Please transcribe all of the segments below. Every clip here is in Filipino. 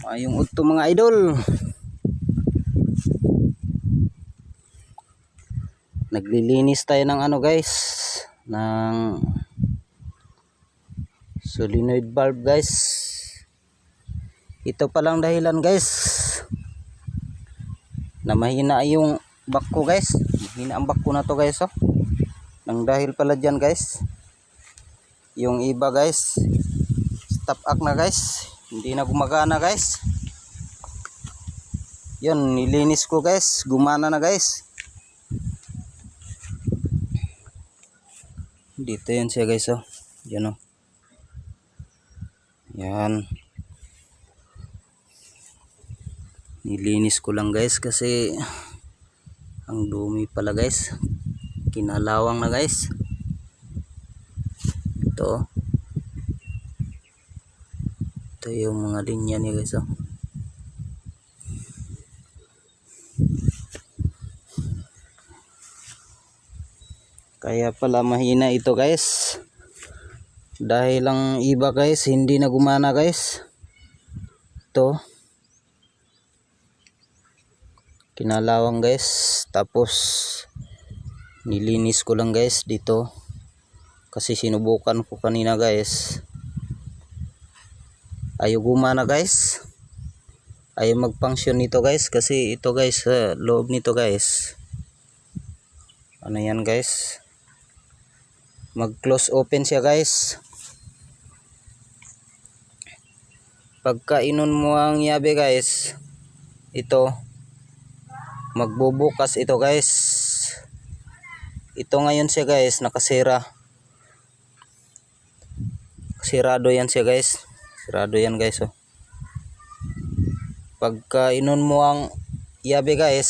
Ayong udto mga idol. Naglilinis tayo ng ano guys, ng solenoid valve guys. Ito palang dahilan guys na mahina yung back ko guys. Mahina ang back ko na to guys, oh. Nang dahil pala dyan guys, yung iba guys stop up na guys, hindi na gumagana guys. Yun, nilinis ko guys, gumana na guys. Dito yan siya guys, oh. Yan, oh. Yan. Nilinis ko lang guys kasi ang dumi pala guys. Kinalawang na guys. Ito. Ito yung mga linya niya guys, oh. Kaya pala mahina ito guys. Dahil lang iba guys hindi na gumana guys. Ito. Kinalawang guys. Tapos nilinis ko lang guys dito. Kasi sinubukan ko kanina guys. Ayaw gumana guys. Ayaw mag-function nito guys. Kasi ito guys, loob nito guys, ano yan guys, mag-close open siya guys. Pagka inon mo ang yabe guys, ito magbubukas ito guys. Ito ngayon siya guys, nakasira. Sirado yan siya guys. Sirado yan guys, oh. Pagka inon mo ang yabe guys,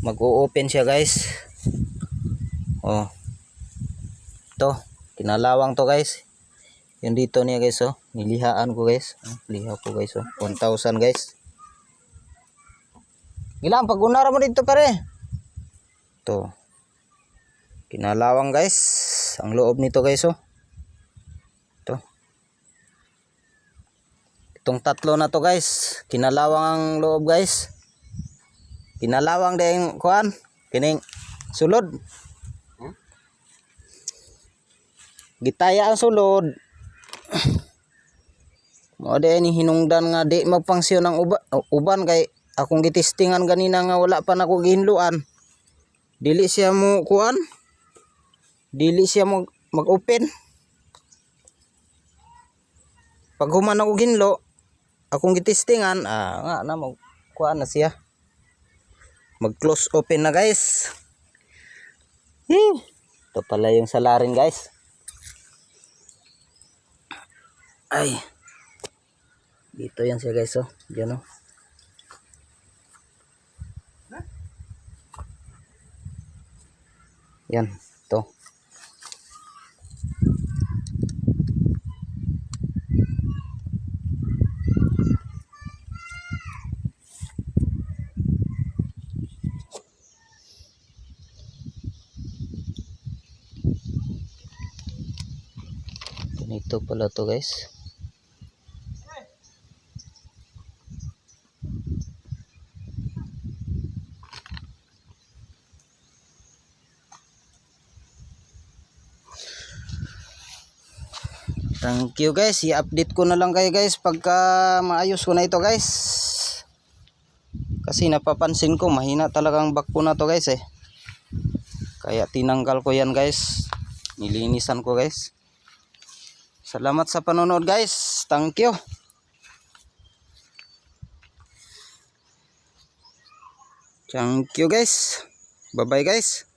mag-o-open siya guys. Oh. Ito, kinalawang to guys. Yung dito niya guys, oh. Nilihaan ko guys. Liha ko guys, oh. 1,000 guys. Ilang pagunara mo dito pare. Ito. Kinalawang guys. Ang loob nito guys, oh. Ito. Itong tatlo na to guys. Kinalawang ang loob guys. Kinalawang din kuan. Kining sulod. Gitaya ang sulod. Mo de ni hinungdan nga di magpangsyon ng uban kay akong gitistingan ganina nga wala pa nako gihinluan. Dili siya mo kuan. Dili siya mag-open. Pag human ako ginlo, akong gitistingan, nga na mag kuan na siya. Mag-close open na guys. Ito pala yung salarin guys. Ay. Dito yan siya guys, oh. Diyan, oh. Yan, ito. Ganito pala to guys. Thank you guys. I-update ko na lang kayo guys pagka maayos ko na ito guys. Kasi napapansin ko mahina talagang back ko na to guys eh. Kaya tinanggal ko yan guys. Nilinisan ko guys. Salamat sa panonood guys. Thank you. Thank you guys. Bye bye guys.